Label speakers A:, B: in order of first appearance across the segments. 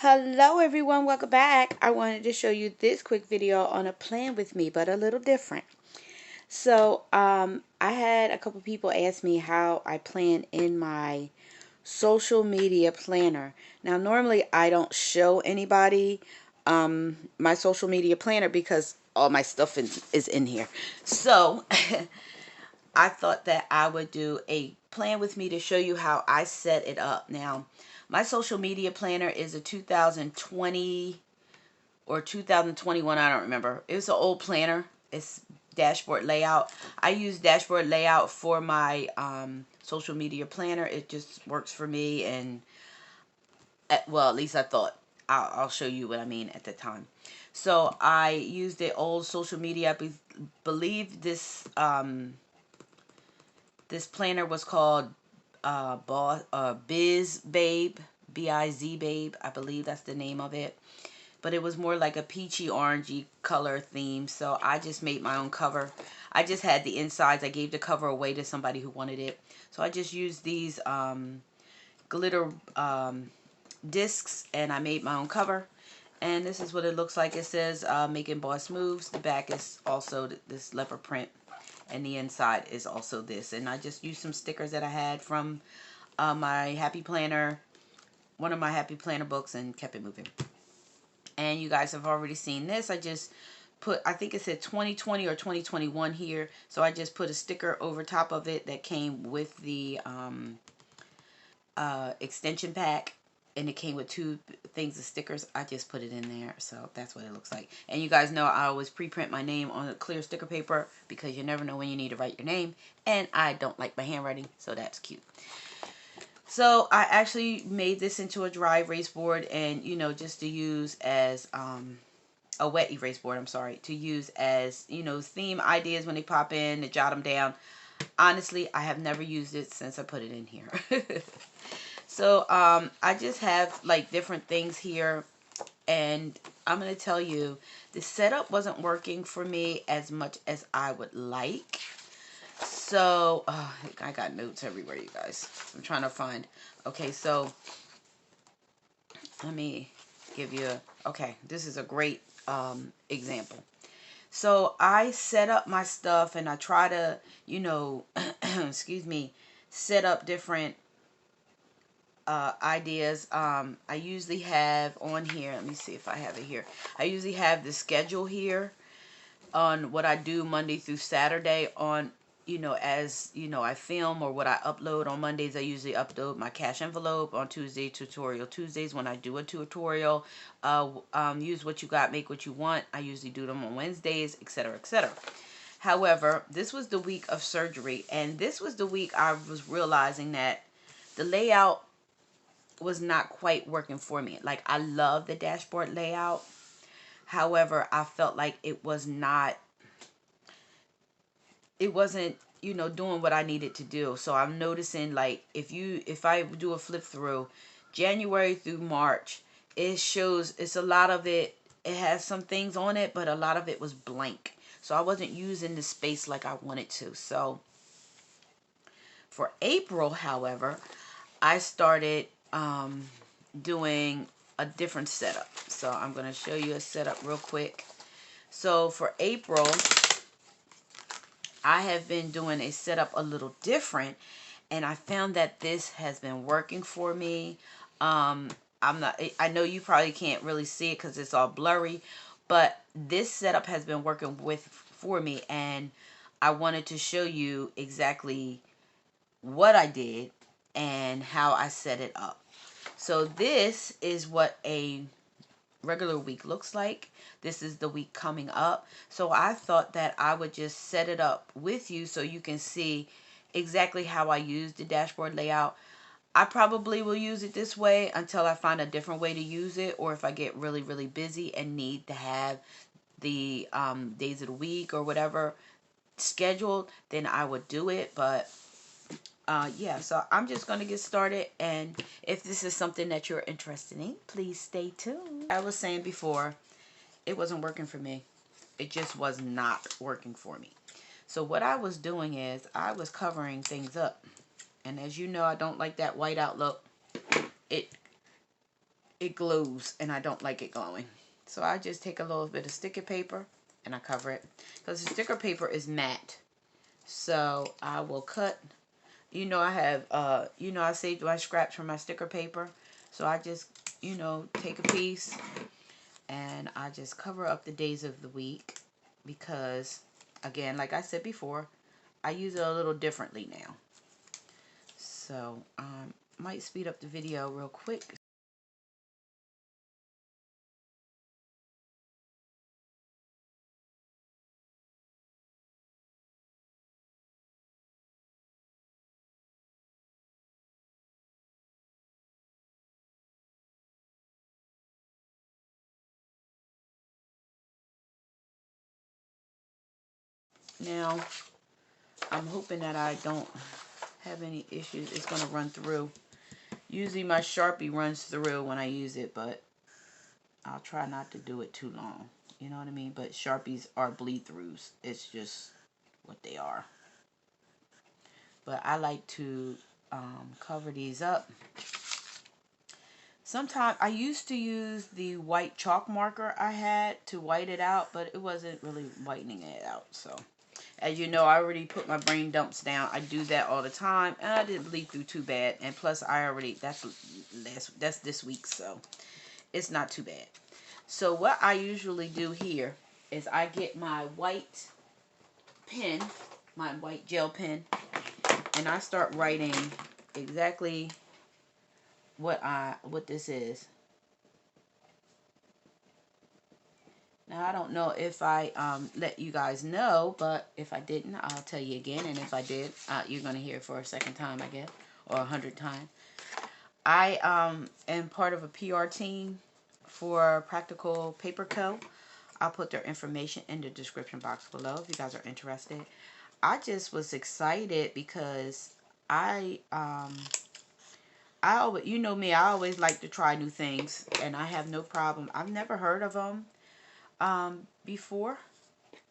A: Hello everyone, welcome back. I wanted to show you this quick video on a plan with me, but a little different. So I had a couple people ask me how I plan in my social media planner. Now normally I don't show anybody my social media planner because all my stuff is in here. So I thought that I would do a plan with me to show you how I set it up. Now, my social media planner is a 2020 or 2021, I don't remember. It was an old planner. It's dashboard layout. I use dashboard layout for my social media planner. It just works for me, and well, at least I thought. I'll show you what I mean at the time. So I used the old social media. I believe this this planner was called Biz Babe, B-I-Z Babe. I believe that's the name of it. But it was more like a peachy orangey color theme. So I just made my own cover. I just had the insides. I gave the cover away to somebody who wanted it. So I just used these glitter discs, and I made my own cover. And this is what it looks like. It says making boss moves. The back is also this leopard print, and the inside is also this. And I just used some stickers that I had from my Happy Planner, one of my Happy Planner books, and kept it moving. And you guys have already seen this. I just put, I think it said 2020 or 2021 here, so I just put a sticker over top of it that came with the extension pack, and it came with two things of stickers. I just put it in there, so that's what it looks like. And you guys know I always pre-print my name on a clear sticker paper because you never know when you need to write your name, and I don't like my handwriting, so that's cute. So I actually made this into a dry erase board, and you know, just to use as a wet erase board, I'm sorry, to use as, you know, theme ideas when they pop in, to jot them down. Honestly, I have never used it since I put it in here. So I just have like different things here, and I'm going to tell you, the setup wasn't working for me as much as I would like. So I got notes everywhere, you guys. I'm trying to find. Okay, so let me give you okay, this is a great example. So I set up my stuff, and I try to, you know, excuse me, set up different ideas. I usually have on here, let me see if I have it here. I usually have the schedule here on what I do Monday through Saturday on, you know, as, you know, I film or what I upload. On Mondays, I usually upload my cash envelope. On Tuesday, tutorial Tuesdays, when I do a tutorial. Use what you got, make what you want. I usually do them on Wednesdays, etc., etc. However, this was the week of surgery, and this was the week I was realizing that the layout was not quite working for me. Like, I love the dashboard layout. However, I felt like it wasn't, you know, doing what I needed to do. So I'm noticing, like, if I do a flip through January through March, it shows, it's a lot of it has some things on it, but a lot of it was blank. So I wasn't using the space like I wanted to. So for April, however, I started doing a different setup. So I'm going to show you a setup real quick. So for April, I have been doing a setup a little different, and I found that this has been working for me. I know you probably can't really see it because it's all blurry, but this setup has been working for me, and I wanted to show you exactly what I did and how I set it up. So this is what a regular week looks like. This is the week coming up. So I thought that I would just set it up with you so you can see exactly how I use the dashboard layout. I probably will use it this way until I find a different way to use it, or if I get really, really busy and need to have the days of the week or whatever scheduled, then I would do it. But yeah, so I'm just going to get started, and if this is something that you're interested in, please stay tuned. I was saying before, it wasn't working for me. It just was not working for me. So what I was doing is I was covering things up, and as you know, I don't like that white out look. It it glues, and I don't like it glowing. So I just take a little bit of sticker paper and I cover it, because the sticker paper is matte. So I will cut, you know, I have, you know, I saved my scraps from my sticker paper. So I just, you know, take a piece and I just cover up the days of the week, because again, like I said before, I use it a little differently now. So might speed up the video real quick. Now I'm hoping that I don't have any issues. It's going to run through. Usually my Sharpie runs through when I use it, but I'll try not to do it too long. You know what I mean? But Sharpies are bleed throughs. It's just what they are. But I like to cover these up. Sometimes I used to use the white chalk marker I had to white it out, but it wasn't really whitening it out. So as you know, I already put my brain dumps down. I do that all the time, and I didn't bleed through too bad. And plus, I already, that's this week, so it's not too bad. So what I usually do here is I get my white pen, my white gel pen, and I start writing exactly what this is. Now, I don't know if I let you guys know, but if I didn't, I'll tell you again. And if I did, you're going to hear it for a second time, I guess, or 100 times. I am part of a PR team for Practical Paper Co. I'll put their information in the description box below if you guys are interested. I just was excited because I always, you know me, I always like to try new things, and I have no problem. I've never heard of them before.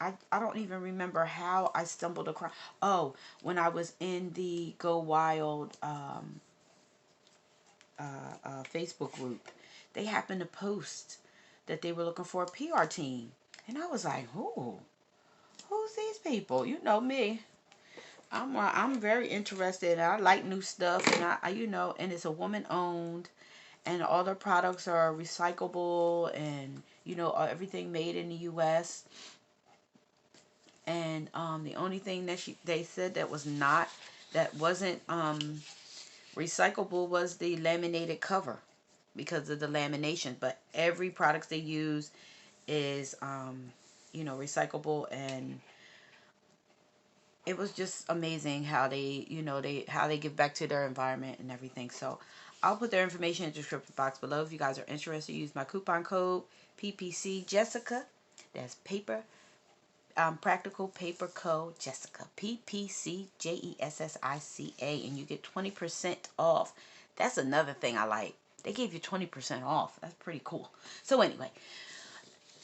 A: I don't even remember how I stumbled across. Oh, when I was in the Go Wild Facebook group, they happened to post that they were looking for a PR team, and I was like, who's these people? You know me. I'm very interested. I like new stuff, and I you know, and it's a woman owned, and all their products are recyclable, and you know, everything made in the U.S. And the only thing that they said that wasn't recyclable was the laminated cover, because of the lamination. But every product they use is you know, recyclable, and it was just amazing how they, you know, how they give back to their environment and everything. So I'll put their information in the description box below if you guys are interested. Use my coupon code PPC Jessica. That's Practical Paper Co. Jessica. PPC JESSICA, and you get 20% off. That's another thing I like. They gave you 20% off. That's pretty cool. So anyway,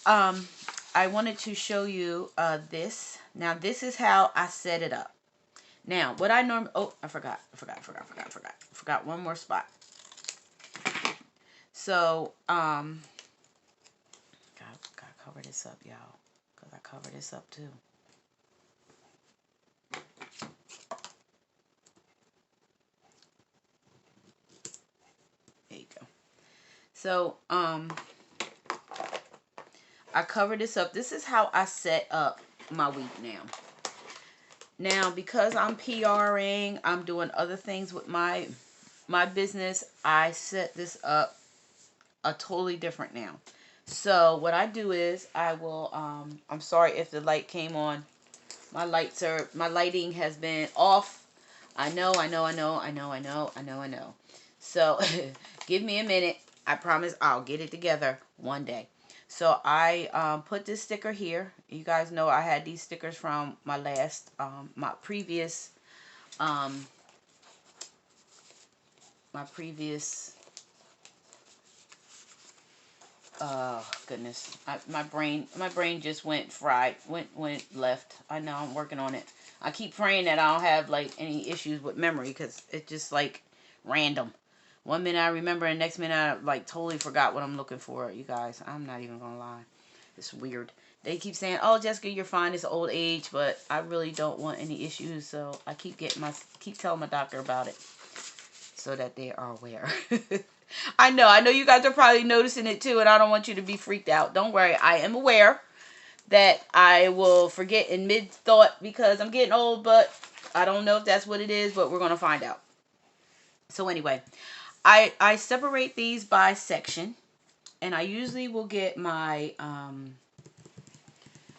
A: I wanted to show you this. Now, this is how I set it up. Now, what I normally... Oh, I forgot one more spot. So, gotta cover this up, y'all, because I cover this up, too. There you go. So, I cover this up. This is how I set up my week now. Now, because I'm PRing, I'm doing other things with my business, I set this up a totally different now. So what I do is I will, I'm sorry if the light came on. My lighting has been off. I know. So give me a minute. I promise I'll get it together one day. So I put this sticker here. You guys know I had these stickers from my last, my previous, oh goodness, my brain just went fried, went left. I know, I'm working on it. I keep praying that I don't have like any issues with memory, because it's just like random. One minute I remember, and next minute I like totally forgot what I'm looking for. You guys, I'm not even gonna lie. It's weird. They keep saying, "Oh, Jessica, you're fine. It's old age," but I really don't want any issues, so I keep telling my doctor about it, so that they are aware. I know you guys are probably noticing it too, and I don't want you to be freaked out. Don't worry, I am aware that I will forget in mid-thought because I'm getting old, but I don't know if that's what it is, but we're going to find out. So anyway, I separate these by section, and I usually will get my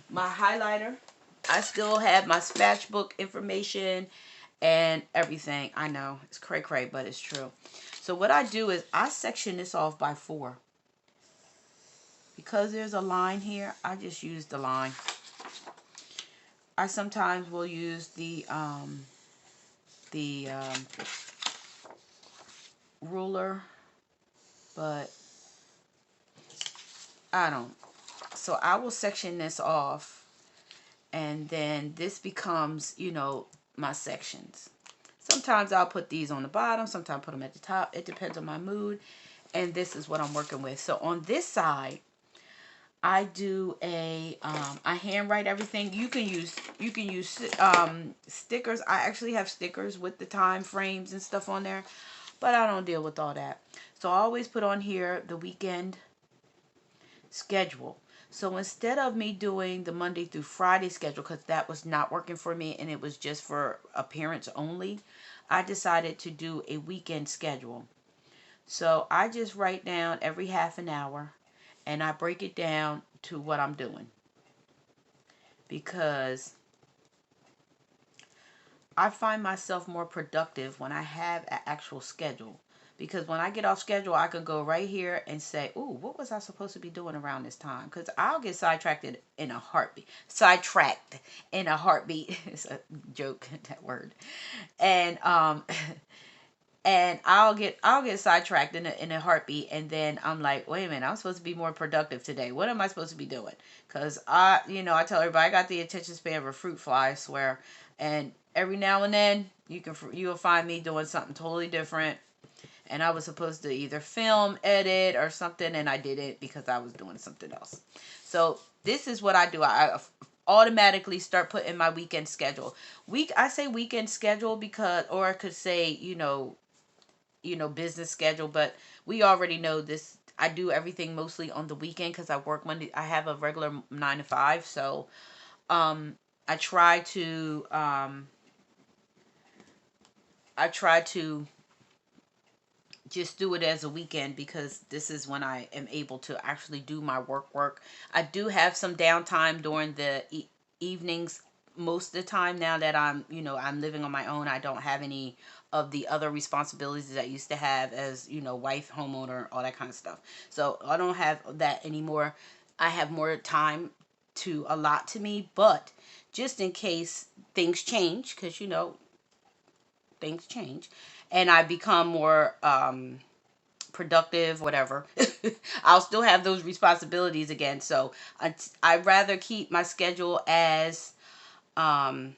A: my highlighter. I still have my sketchbook information and everything. I know it's cray, but it's true. So what I do is I section this off by 4. Because there's a line here, I just use the line. I sometimes will use the ruler, but I don't. So I will section this off, and then this becomes, you know, my sections. Sometimes I'll put these on the bottom, sometimes put them at the top. It depends on my mood, and this is what I'm working with. So on this side, I do I handwrite everything. You can use stickers. I actually have stickers with the time frames and stuff on there, but I don't deal with all that. So I always put on here the weekend schedule. So instead of me doing the Monday through Friday schedule, because that was not working for me and it was just for appearance only, I decided to do a weekend schedule. So I just write down every half an hour, and I break it down to what I'm doing, because I find myself more productive when I have an actual schedule. Because when I get off schedule, I can go right here and say, "Ooh, what was I supposed to be doing around this time?" Because I'll get sidetracked in a heartbeat. Sidetracked in a heartbeat. It's a joke, that word. And and I'll get sidetracked in a heartbeat, and then I'm like, wait a minute, I'm supposed to be more productive today. What am I supposed to be doing? Because I tell everybody I got the attention span of a fruit fly, I swear. And every now and then you'll find me doing something totally different. And I was supposed to either film, edit, or something, and I didn't because I was doing something else. So this is what I do. I automatically start putting my weekend schedule. I say weekend schedule because, or I could say, business schedule, but we already know this. I do everything mostly on the weekend because I work Monday. I have a regular 9 to 5, so I try to just do it as a weekend, because this is when I am able to actually do my work. I do have some downtime during the evenings most of the time. Now that I'm living on my own, I don't have any of the other responsibilities that I used to have as, wife, homeowner, all that kind of stuff. So I don't have that anymore. I have more time to allot to me, but just in case things change, because things change, and I become more productive, whatever, I'll still have those responsibilities again. So I'd rather keep my schedule as my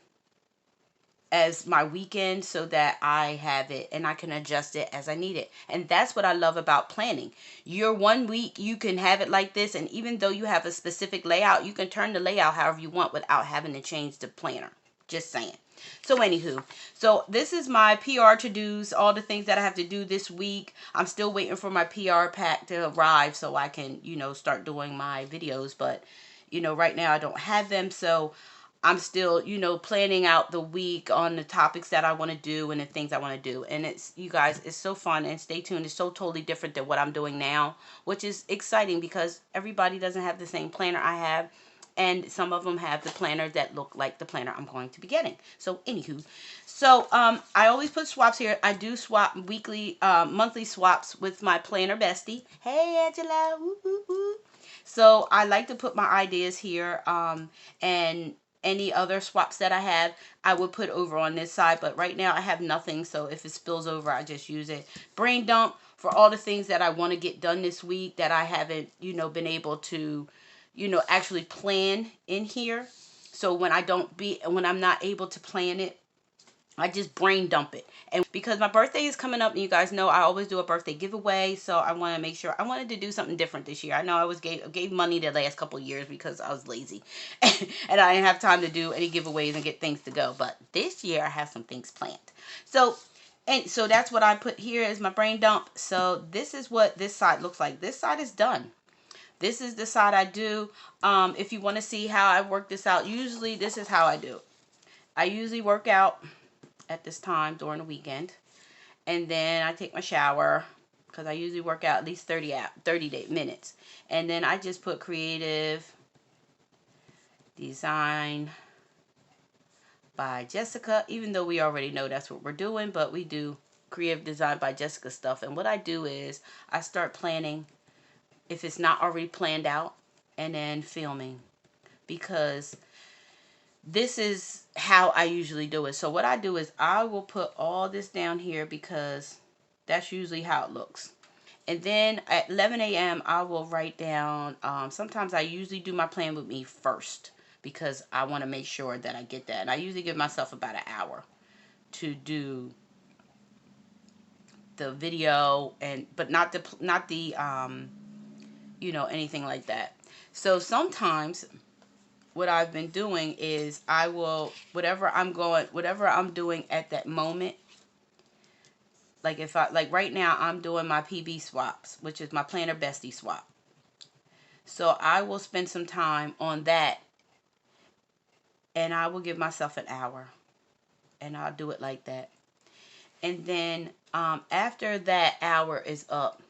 A: weekend, so that I have it and I can adjust it as I need it. And that's what I love about planning. Your 1 week, you can have it like this, and even though you have a specific layout, you can turn the layout however you want without having to change the planner. Just saying. So anywho, so this is my PR to-dos, all the things that I have to do this week. I'm still waiting for my PR pack to arrive so I can, start doing my videos. But, right now I don't have them. So I'm still, planning out the week on the topics that I want to do and the things I want to do. And you guys, it's so fun, and stay tuned. It's so totally different than what I'm doing now, which is exciting because everybody doesn't have the same planner I have. And some of them have the planner that look like the planner I'm going to be getting. So anywho, I always put swaps here. I do swap monthly swaps with my planner bestie. Hey Angela, woo, woo, woo. So I like to put my ideas here, and any other swaps that I have, I would put over on this side. But right now I have nothing, so if it spills over, I just use it. Brain dump for all the things that I want to get done this week that I haven't, been able to, actually plan in here. So when I'm not able to plan it, I just brain dump it. And because my birthday is coming up, and you guys know I always do a birthday giveaway, so I want to make sure, I wanted to do something different this year. I know I was gave money the last couple of years because I was lazy and I didn't have time to do any giveaways and get things to go. But this year I have some things planned. So that's what I put here as my brain dump. So this is what this side looks like. This side is done. This is the side I do. If you want to see how I work this out, usually this is how I do. I usually work out at this time during the weekend, and then I take my shower because I usually work out at least 30 minutes, and then I just put creative design by Jessica, even though we already know that's what we're doing, but we do creative design by Jessica stuff. And what I do is I start planning if it's not already planned out, and then filming, because this is how I usually do it. So what I do is I will put all this down here because that's usually how it looks. And then at 11 a.m. I will write down, sometimes I usually do my plan with me first because I want to make sure that I get that. And I usually give myself about an hour to do the video, but not the anything like that. So sometimes what I've been doing is I will, whatever I'm doing at that moment, like right now I'm doing my PB swaps, which is my planner bestie swap. So I will spend some time on that, and I will give myself an hour, and I'll do it like that. And then after that hour is up,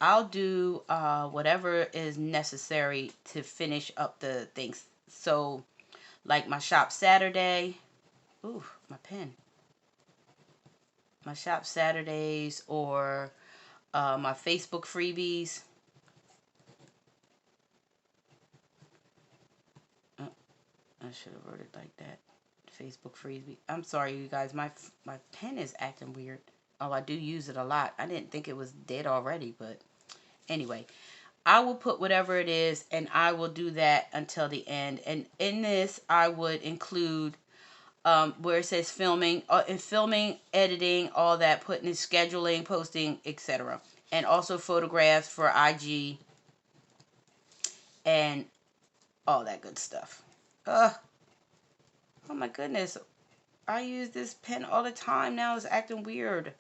A: I'll do whatever is necessary to finish up the things. So like my shop Saturday, ooh, my pen. My shop Saturdays, or my Facebook freebies. Oh, I should have wrote it like that. Facebook freebie. I'm sorry, you guys. My pen is acting weird. Oh, I do use it a lot. I didn't think it was dead already, but anyway, I will put whatever it is, and I will do that until the end. And in this, I would include where it says filming, editing, all that, putting in scheduling, posting, etc. And also photographs for IG and all that good stuff. Oh my goodness. I use this pen all the time now. It's acting weird.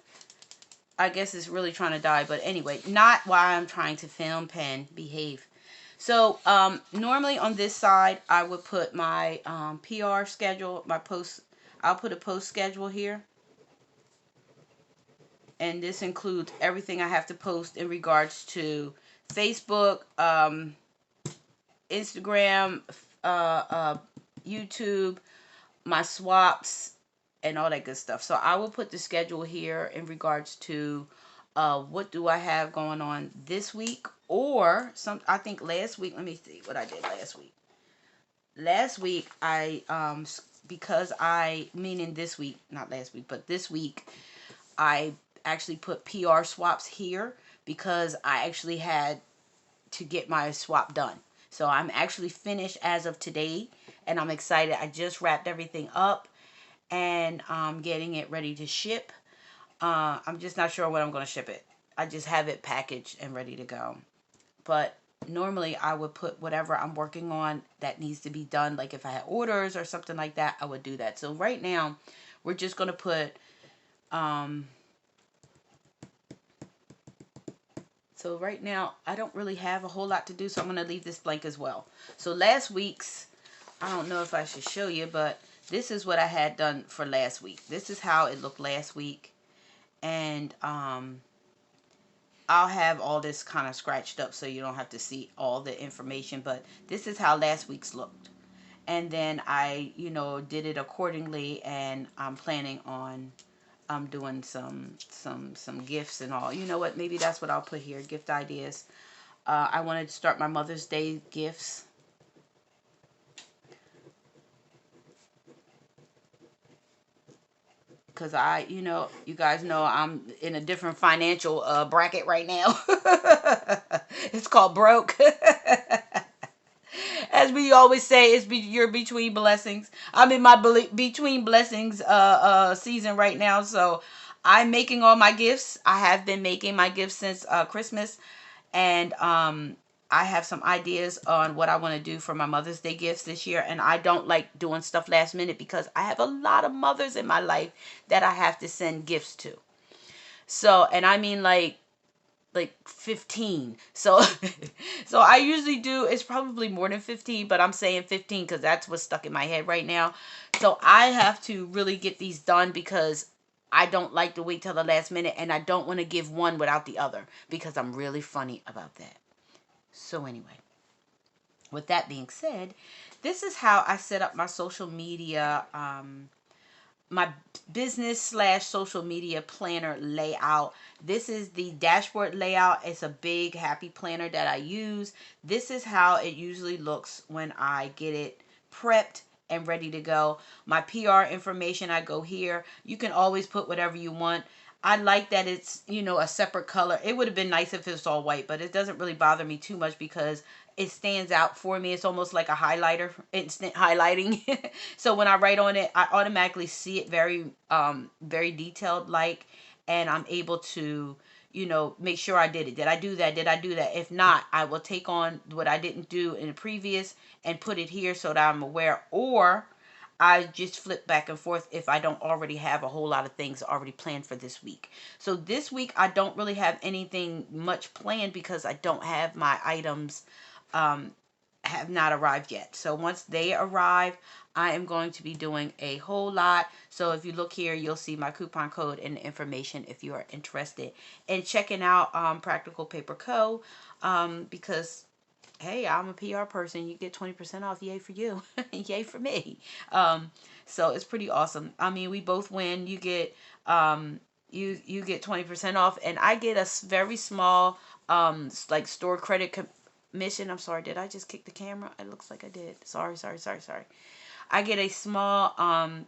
A: I guess it's really trying to die. But anyway, not while I'm trying to film. Pen, behave. So normally on this side, I would put my PR schedule, my post. I'll put a post schedule here. And this includes everything I have to post in regards to Facebook, Instagram, YouTube, my swaps, and all that good stuff. So I will put the schedule here in regards to what do I have going on this week, or I think last week, let me see what I did last week. Last week, meaning this week, not last week, but this week, I actually put PR swaps here because I actually had to get my swap done. So I'm actually finished as of today, and I'm excited. I just wrapped everything up, and I'm getting it ready to ship. I'm just not sure when I'm going to ship it. I just have it packaged and ready to go. But normally I would put whatever I'm working on that needs to be done. Like if I had orders or something like that, I would do that. So right now, we're just going to put... So right now, I don't really have a whole lot to do, so I'm going to leave this blank as well. So last week's, I don't know if I should show you, but this is what I had done for last week. This is how it looked last week. And I'll have all this kind of scratched up so you don't have to see all the information. But this is how last week's looked. And then I, did it accordingly, and I'm planning on doing some gifts and all. You know what? Maybe that's what I'll put here. Gift ideas. I wanted to start my Mother's Day gifts. Because you guys know I'm in a different financial bracket right now. It's called broke. And as we always say, you're between blessings. I'm in my between blessings season right now. So I'm making all my gifts. I have been making my gifts since Christmas. And I have some ideas on what I want to do for my Mother's Day gifts this year. And I don't like doing stuff last minute because I have a lot of mothers in my life that I have to send gifts to. So, and I mean like 15. So so I usually do, it's probably more than 15, but I'm saying 15 because that's what's stuck in my head right now. So I have to really get these done because I don't like to wait till the last minute, and I don't want to give one without the other because I'm really funny about that. So anyway, with that being said, this is how I set up my social media, my business slash social media planner layout. This is the dashboard layout. It's a big happy planner that I use. This is how it usually looks when I get it prepped and ready to go. My PR information, I go here. You can always put whatever you want. I like that it's, a separate color. It would have been nice if it's all white, but it doesn't really bother me too much because it stands out for me. It's almost like a highlighter, instant highlighting. So when I write on it, I automatically see it very detailed and I'm able to, make sure I did it. Did I do that? Did I do that? If not, I will take on what I didn't do in the previous and put it here so that I'm aware, or I just flip back and forth if I don't already have a whole lot of things already planned for this week. So this week I don't really have anything much planned because I don't have my items have not arrived yet. So once they arrive, I am going to be doing a whole lot. So if you look here, you'll see my coupon code and the information if you are interested in checking out Practical Paper Co. Because hey, I'm a PR person. You get 20% off. Yay for you. Yay for me. So it's pretty awesome. I mean, we both win. You get you get 20% off, and I get a very small like store credit commission. I'm sorry, did I just kick the camera? It looks like I did. Sorry. I get a small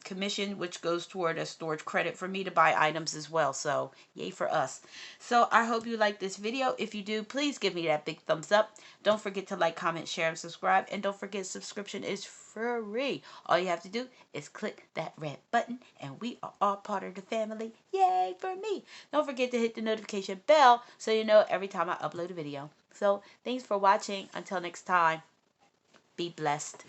A: commission which goes toward a storage credit for me to buy items as well. So yay for us. So I hope you like this video. If you do, please give me that big thumbs up. Don't forget to like, comment, share, and subscribe. And don't forget, subscription is free. All you have to do is click that red button and we are all part of the family. Yay for me. Don't forget to hit the notification bell so you know every time I upload a video. So thanks for watching. Until next time, be blessed.